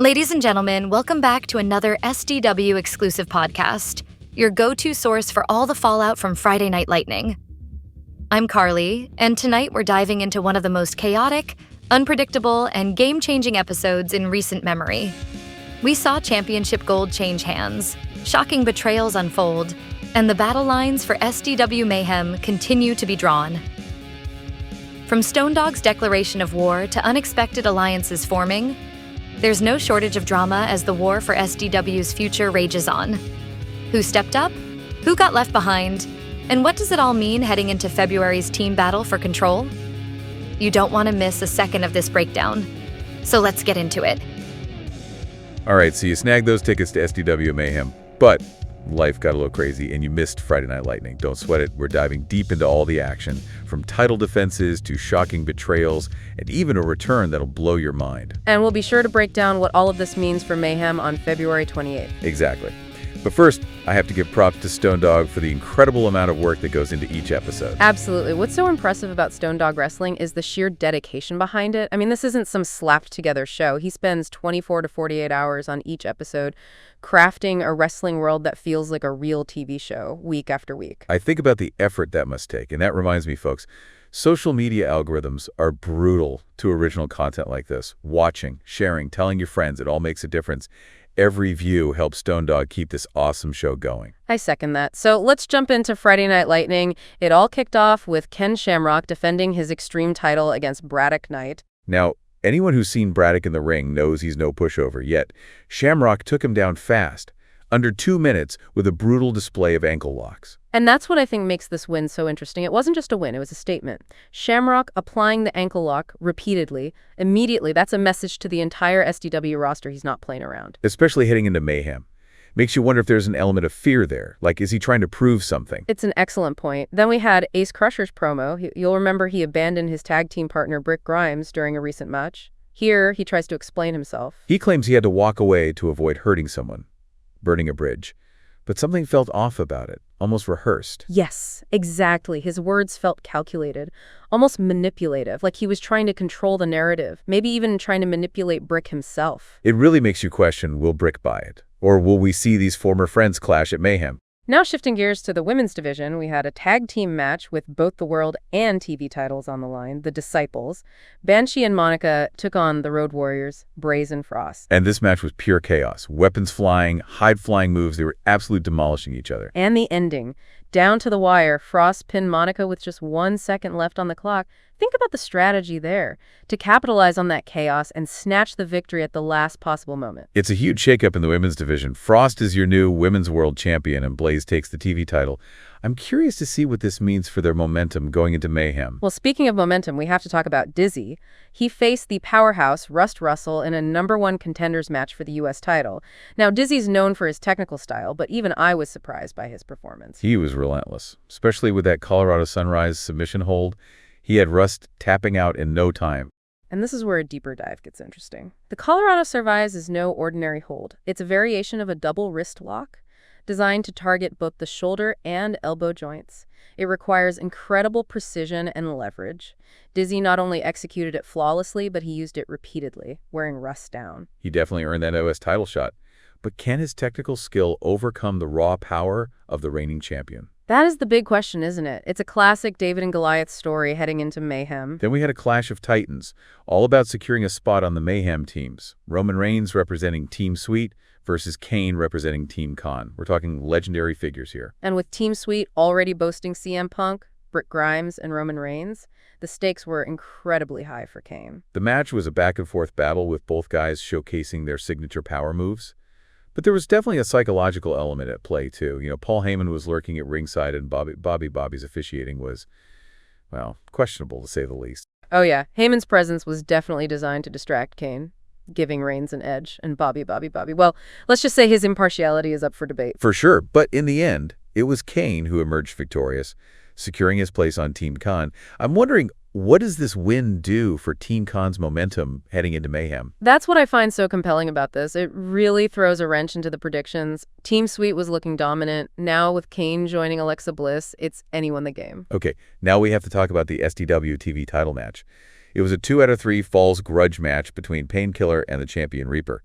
Ladies and gentlemen, welcome back to another SDW exclusive podcast, your go-to source for all the fallout from Friday Night Lightning. I'm Carly, and tonight we're diving into one of the most chaotic, unpredictable, and game-changing episodes in recent memory. We saw championship gold change hands, shocking betrayals unfold, and the battle lines for SDW Mayhem continue to be drawn. From Stone Dog's declaration of war to unexpected alliances forming, there's no shortage of drama as the war for SDW's future rages on. Who stepped up? Who got left behind? And what does it all mean heading into February's team battle for control? You don't want to miss a second of this breakdown. So let's get into it. All right, so you snagged those tickets to SDW Mayhem, but life got a little crazy and you missed Friday Night Lightning. Don't sweat it. We're diving deep into all the action, from title defenses to shocking betrayals, and even a return that'll blow your mind. And we'll be sure to break down what all of this means for Mayhem on February 28th. Exactly. But first, I have to give props to Stone Dog for the incredible amount of work that goes into each episode. Absolutely. What's so impressive about Stone Dog Wrestling is the sheer dedication behind it. I mean, this isn't some slapped-together show. He spends 24 to 48 hours on each episode crafting a wrestling world that feels like a real TV show week after week. I think about the effort that must take, and that reminds me, folks, social media algorithms are brutal to original content like this. Watching, sharing, telling your friends, it all makes a difference. Every view helps Stone Dog keep this awesome show going. I second that. So let's jump into Friday Night Lightning. It all kicked off with Ken Shamrock defending his Extreme title against Braddock Knight. Now, anyone who's seen Braddock in the ring knows he's no pushover, yet Shamrock took him down fast, under 2 minutes, with a brutal display of ankle locks. And that's what I think makes this win so interesting. It wasn't just a win, it was a statement. Shamrock applying the ankle lock repeatedly, immediately, that's a message to the entire SDW roster he's not playing around. Especially heading into Mayhem. Makes you wonder if there's an element of fear there. Like, is he trying to prove something? It's an excellent point. Then we had Ace Crusher's promo. You'll remember he abandoned his tag team partner Brick Grimes during a recent match. Here, he tries to explain himself. He claims he had to walk away to avoid hurting someone, burning a bridge. But something felt off about it, almost rehearsed. Yes, exactly. His words felt calculated, almost manipulative, like he was trying to control the narrative, maybe even trying to manipulate Brick himself. It really makes you question, will Brick buy it? Or will we see these former friends clash at Mayhem? Now shifting gears to the women's division, we had a tag team match with both the world and TV titles on the line, the Disciples. Banshee and Monica took on the Road Warriors, Braze and Frost. And this match was pure chaos. Weapons flying, hide-flying moves. They were absolutely demolishing each other. And the ending. Down to the wire, Frost pinned Monica with just 1 second left on the clock. Think about the strategy there, to capitalize on that chaos and snatch the victory at the last possible moment. It's a huge shakeup in the women's division. Frost is your new women's world champion, and Blaze takes the TV title. I'm curious to see what this means for their momentum going into Mayhem. Well, speaking of momentum, we have to talk about Dizzy. He faced the powerhouse Rust Russell in a #1 contenders match for the U.S. title. Now, Dizzy's known for his technical style, but even I was surprised by his performance. He was relentless, especially with that Colorado Sunrise submission hold. He had Rust tapping out in no time. And this is where a deeper dive gets interesting. The Colorado Sunrise is no ordinary hold. It's a variation of a double wrist lock designed to target both the shoulder and elbow joints. It requires incredible precision and leverage. Dizzy not only executed it flawlessly, but he used it repeatedly, wearing Rust down. He definitely earned that OS title shot. But can his technical skill overcome the raw power of the reigning champion? That is the big question, isn't it? It's a classic David and Goliath story heading into Mayhem. Then we had a clash of titans, all about securing a spot on the Mayhem teams. Roman Reigns representing Team Sweet versus Kane representing Team Khan. We're talking legendary figures here. And with Team Sweet already boasting CM Punk, Brick Grimes, and Roman Reigns, the stakes were incredibly high for Kane. The match was a back-and-forth battle with both guys showcasing their signature power moves. But there was definitely a psychological element at play, too. You know, Paul Heyman was lurking at ringside, and Bobby's officiating was, well, questionable, to say the least. Oh, yeah. Heyman's presence was definitely designed to distract Kane, giving Reigns an edge, and Bobby. Well, let's just say his impartiality is up for debate. For sure, but in the end, it was Kane who emerged victorious, securing his place on Team Khan. I'm wondering, what does this win do for Team Khan's momentum heading into Mayhem? That's what I find so compelling about this. It really throws a wrench into the predictions. Team Sweet was looking dominant. Now with Kane joining Alexa Bliss, it's anyone the game. Okay, now we have to talk about the SDW TV title match. It was a 2 out of 3 Falls Grudge match between Painkiller and the Champion Reaper.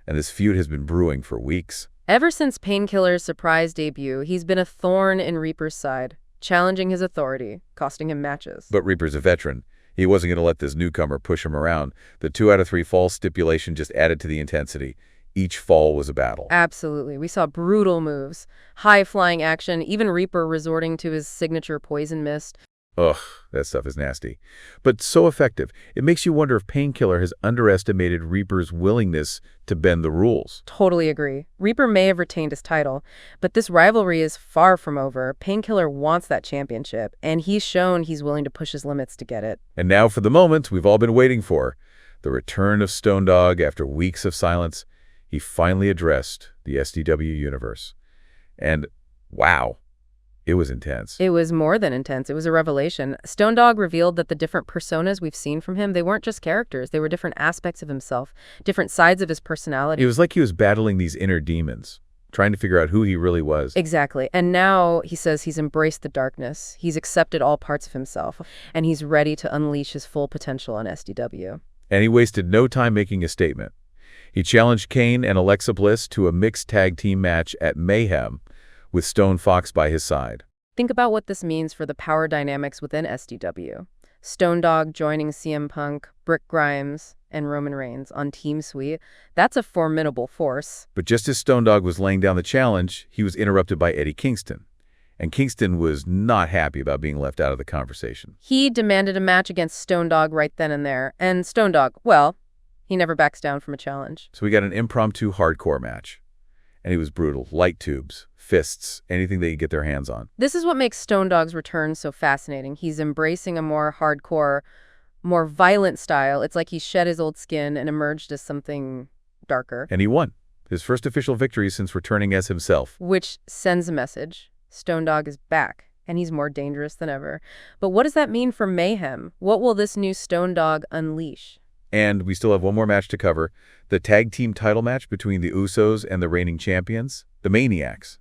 and this feud has been brewing for weeks. Ever since Painkiller's surprise debut, he's been a thorn in Reaper's side, challenging his authority, costing him matches. But Reaper's a veteran. He wasn't going to let this newcomer push him around. The 2 out of 3 falls stipulation just added to the intensity. Each fall was a battle. Absolutely. We saw brutal moves, high-flying action, even Reaper resorting to his signature poison mist. Ugh, that stuff is nasty. But so effective. It makes you wonder if Painkiller has underestimated Reaper's willingness to bend the rules. Totally agree. Reaper may have retained his title, but this rivalry is far from over. Painkiller wants that championship, and he's shown he's willing to push his limits to get it. And now for the moment we've all been waiting for. The return of Stone Dog after weeks of silence. He finally addressed the SDW universe. And wow. It was intense. It was more than intense. It was a revelation. Stone Dog revealed that the different personas we've seen from him, they weren't just characters. They were different aspects of himself, different sides of his personality. It was like he was battling these inner demons, trying to figure out who he really was. Exactly. And now he says he's embraced the darkness. He's accepted all parts of himself, and he's ready to unleash his full potential on SDW. And he wasted no time making a statement. He challenged Kane and Alexa Bliss to a mixed tag team match at Mayhem, with Stone Fox by his side. Think about what this means for the power dynamics within SDW. Stone Dog joining CM Punk, Brick Grimes, and Roman Reigns on Team Sweet. That's a formidable force. But just as Stone Dog was laying down the challenge, he was interrupted by Eddie Kingston. And Kingston was not happy about being left out of the conversation. He demanded a match against Stone Dog right then and there. And Stone Dog, well, he never backs down from a challenge. So we got an impromptu hardcore match. And he was brutal. Light tubes, fists, anything they could get their hands on. This is what makes Stone Dog's return so fascinating. He's embracing a more hardcore, more violent style. It's like he shed his old skin and emerged as something darker. And he won. His first official victory since returning as himself. Which sends a message. Stone Dog is back, and he's more dangerous than ever. But what does that mean for Mayhem? What will this new Stone Dog unleash? And we still have one more match to cover. The tag team title match between the Usos and the reigning champions, the Maniacs.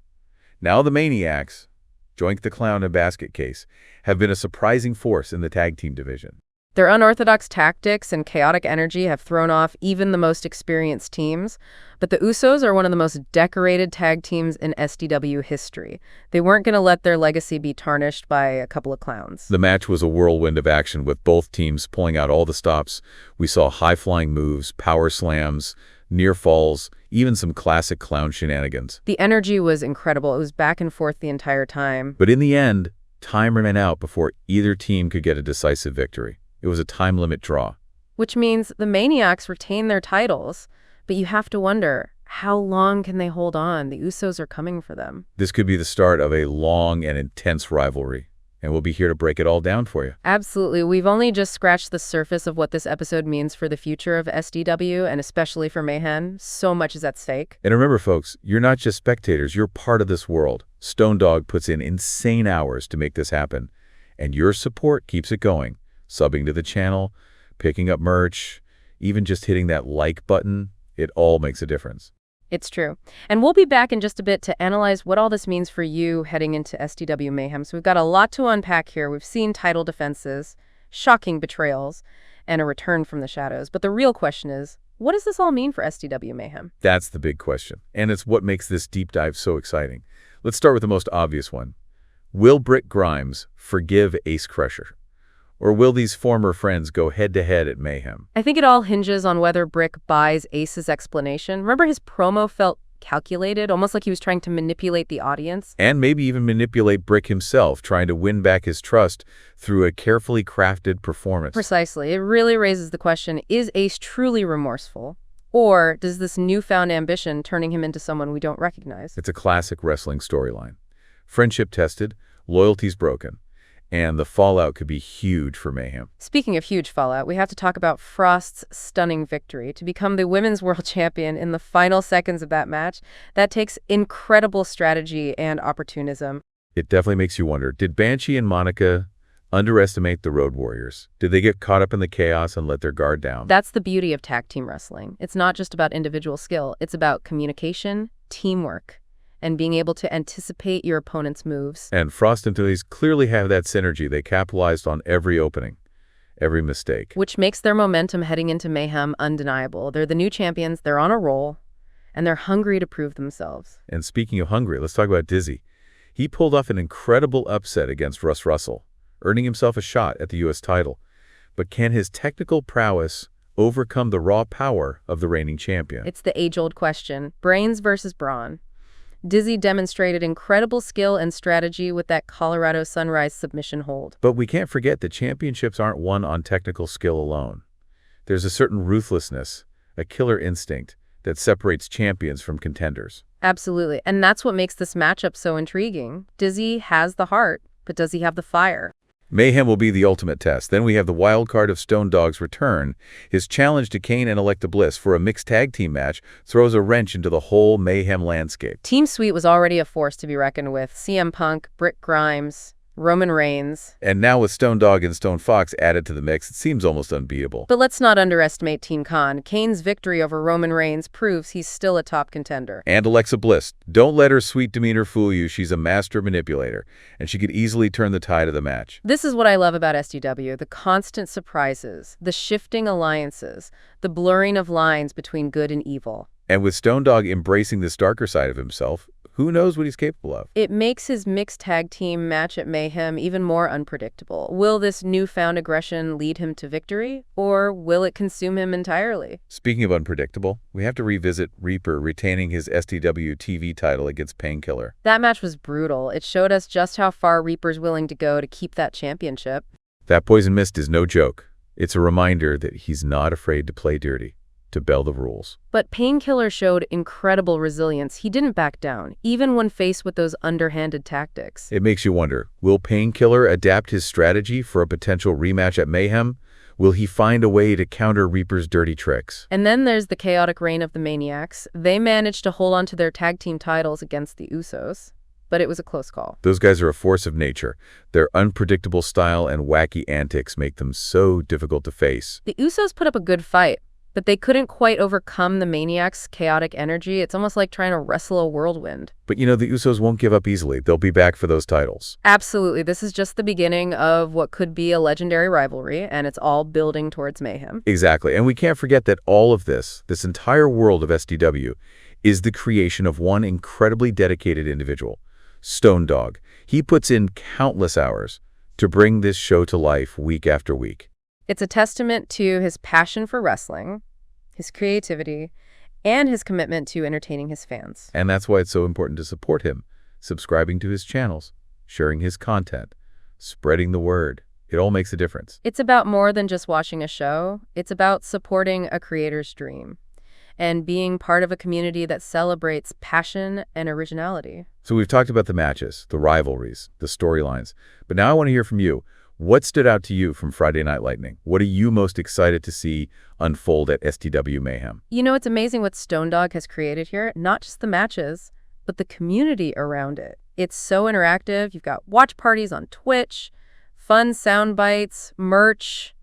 Now the Maniacs, Joink the Clown and Basket Case, have been a surprising force in the tag team division. Their unorthodox tactics and chaotic energy have thrown off even the most experienced teams, but the Usos are one of the most decorated tag teams in SDW history. They weren't going to let their legacy be tarnished by a couple of clowns. The match was a whirlwind of action with both teams pulling out all the stops. We saw high-flying moves, power slams, near falls, even some classic clown shenanigans. The energy was incredible. It was back and forth the entire time. But in the end, time ran out before either team could get a decisive victory. It was a time limit draw. Which means the Maniacs retain their titles, but you have to wonder, how long can they hold on? The Usos are coming for them. This could be the start of a long and intense rivalry, and we'll be here to break it all down for you. Absolutely. We've only just scratched the surface of what this episode means for the future of SDW, and especially for Mayhem. So much is at stake. And remember, folks, you're not just spectators. You're part of this world. Stone Dog puts in insane hours to make this happen, and your support keeps it going. Subbing to the channel, picking up merch, even just hitting that like button, it all makes a difference. It's true. And we'll be back in just a bit to analyze what all this means for you heading into SDW Mayhem. So we've got a lot to unpack here. We've seen title defenses, shocking betrayals, and a return from the shadows. But the real question is, what does this all mean for SDW Mayhem? That's the big question. And it's what makes this deep dive so exciting. Let's start with the most obvious one. Will Brick Grimes forgive Ace Crusher? Or will these former friends go head-to-head at Mayhem? I think it all hinges on whether Brick buys Ace's explanation. Remember, his promo felt calculated, almost like he was trying to manipulate the audience? And maybe even manipulate Brick himself, trying to win back his trust through a carefully crafted performance. Precisely. It really raises the question, is Ace truly remorseful? Or does this newfound ambition turning him into someone we don't recognize? It's a classic wrestling storyline. Friendship tested, loyalties broken. And the fallout could be huge for Mayhem. Speaking of huge fallout, we have to talk about Frost's stunning victory. To become the Women's World Champion in the final seconds of that match, that takes incredible strategy and opportunism. It definitely makes you wonder, did Banshee and Monica underestimate the Road Warriors? Did they get caught up in the chaos and let their guard down? That's the beauty of tag team wrestling. It's not just about individual skill. It's about communication, teamwork, and being able to anticipate your opponent's moves. And Frost and Phillies clearly have that synergy. They capitalized on every opening, every mistake. Which makes their momentum heading into Mayhem undeniable. They're the new champions, they're on a roll, and they're hungry to prove themselves. And speaking of hungry, let's talk about Dizzy. He pulled off an incredible upset against Russ Russell, earning himself a shot at the U.S. title. But can his technical prowess overcome the raw power of the reigning champion? It's the age-old question, brains versus brawn. Dizzy demonstrated incredible skill and strategy with that Colorado Sunrise submission hold. But we can't forget that championships aren't won on technical skill alone. There's a certain ruthlessness, a killer instinct, that separates champions from contenders. Absolutely, and that's what makes this matchup so intriguing. Dizzy has the heart, but does he have the fire? Mayhem will be the ultimate test. Then we have the wild card of Stone Dog's return. His challenge to Kane and Alexa Bliss for a mixed tag team match throws a wrench into the whole Mayhem landscape. Team Sweet was already a force to be reckoned with. CM Punk, Britt Grimes, Roman Reigns. And now with Stone Dog and Stone Fox added to the mix, it seems almost unbeatable. But let's not underestimate Team Khan. Kane's victory over Roman Reigns proves he's still a top contender. And Alexa Bliss. Don't let her sweet demeanor fool you. She's a master manipulator, and she could easily turn the tide of the match. This is what I love about SDW, the constant surprises, the shifting alliances, the blurring of lines between good and evil. And with Stone Dog embracing this darker side of himself, who knows what he's capable of? It makes his mixed tag team match at Mayhem even more unpredictable. Will this newfound aggression lead him to victory, or will it consume him entirely? Speaking of unpredictable, we have to revisit Reaper retaining his SDW TV title against Painkiller. That match was brutal. It showed us just how far Reaper's willing to go to keep that championship. That poison mist is no joke. It's a reminder that he's not afraid to play dirty, to bell the rules. But Painkiller showed incredible resilience. He didn't back down, even when faced with those underhanded tactics. It makes you wonder, will Painkiller adapt his strategy for a potential rematch at Mayhem? Will he find a way to counter Reaper's dirty tricks? And then there's the chaotic reign of the Maniacs. They managed to hold on to their tag team titles against the Usos, but it was a close call. Those guys are a force of nature. Their unpredictable style and wacky antics make them so difficult to face. The Usos put up a good fight, but they couldn't quite overcome the Maniacs' chaotic energy. It's almost like trying to wrestle a whirlwind. But you know, the Usos won't give up easily. They'll be back for those titles. Absolutely. This is just the beginning of what could be a legendary rivalry, and it's all building towards Mayhem. Exactly. And we can't forget that all of this entire world of SDW, is the creation of one incredibly dedicated individual, Stone Dog. He puts in countless hours to bring this show to life week after week. It's a testament to his passion for wrestling, his creativity, and his commitment to entertaining his fans. And that's why it's so important to support him, subscribing to his channels, sharing his content, spreading the word. It all makes a difference. It's about more than just watching a show. It's about supporting a creator's dream and being part of a community that celebrates passion and originality. So we've talked about the matches, the rivalries, the storylines, but now I want to hear from you. What stood out to you from Friday Night Lightning? What are you most excited to see unfold at SDW Mayhem? You know, it's amazing what Stone Dog has created here. Not just the matches, but the community around it. It's so interactive. You've got watch parties on Twitch, fun sound bites, merch.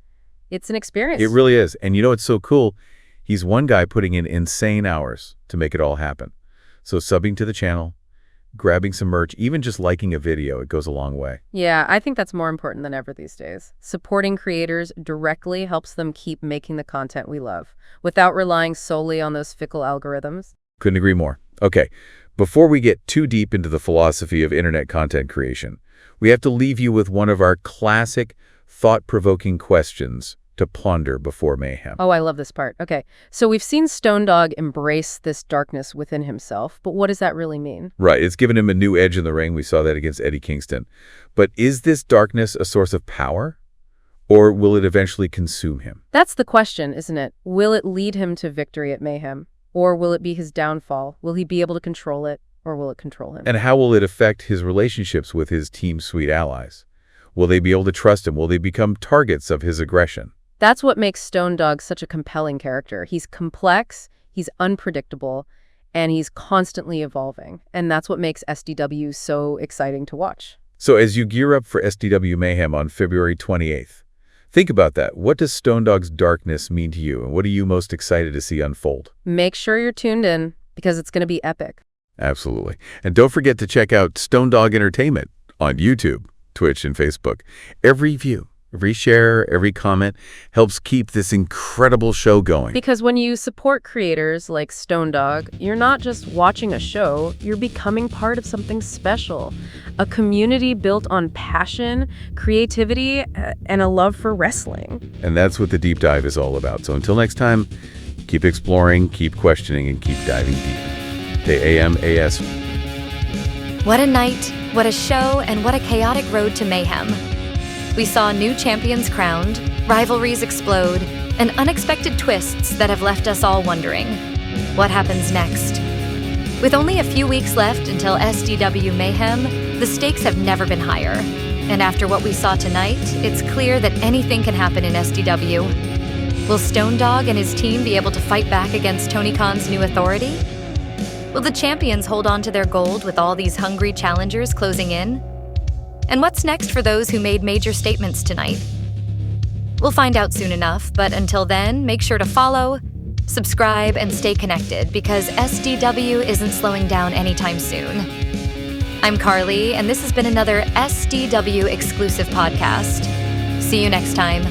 It's an experience. It really is. And you know what's so cool? He's one guy putting in insane hours to make it all happen. So subbing to the channel, grabbing some merch, even just liking a video, it goes a long way. Yeah, I think that's more important than ever these days. Supporting creators directly helps them keep making the content we love, without relying solely on those fickle algorithms. Couldn't agree more. Okay, before we get too deep into the philosophy of internet content creation, we have to leave you with one of our classic, thought-provoking questions to ponder before Mayhem. Oh, I love this part. Okay, so we've seen Stone Dog embrace this darkness within himself, but what does that really mean? Right, it's given him a new edge in the ring. We saw that against Eddie Kingston. But is this darkness a source of power, or will it eventually consume him? That's the question, isn't it? Will it lead him to victory at Mayhem, or will it be his downfall? Will he be able to control it, or will it control him? And how will it affect his relationships with his Team Sweet allies? Will they be able to trust him? Will they become targets of his aggression? That's what makes Stone Dog such a compelling character. He's complex, he's unpredictable, and he's constantly evolving. And that's what makes SDW so exciting to watch. So as you gear up for SDW Mayhem on February 28th, think about that. What does Stone Dog's darkness mean to you, and what are you most excited to see unfold? Make sure you're tuned in, because it's going to be epic. Absolutely. And don't forget to check out Stone Dog Entertainment on YouTube, Twitch, and Facebook. Every view, Every share, every comment helps keep this incredible show going. Because when you support creators like Stone Dog, you're not just watching a show, you're becoming part of something special. A community built on passion, creativity, and a love for wrestling. And that's what the deep dive is all about. So until next time, keep exploring, keep questioning, and keep diving deep. To AMAS. What a night, what a show, and what a chaotic road to mayhem. We saw new champions crowned, rivalries explode, and unexpected twists that have left us all wondering, what happens next? With only a few weeks left until SDW Mayhem, the stakes have never been higher. And after what we saw tonight, it's clear that anything can happen in SDW. Will Stone Dog and his team be able to fight back against Tony Khan's new authority? Will the champions hold on to their gold with all these hungry challengers closing in? And what's next for those who made major statements tonight? We'll find out soon enough, but until then, make sure to follow, subscribe, and stay connected because SDW isn't slowing down anytime soon. I'm Carly, and this has been another SDW exclusive podcast. See you next time.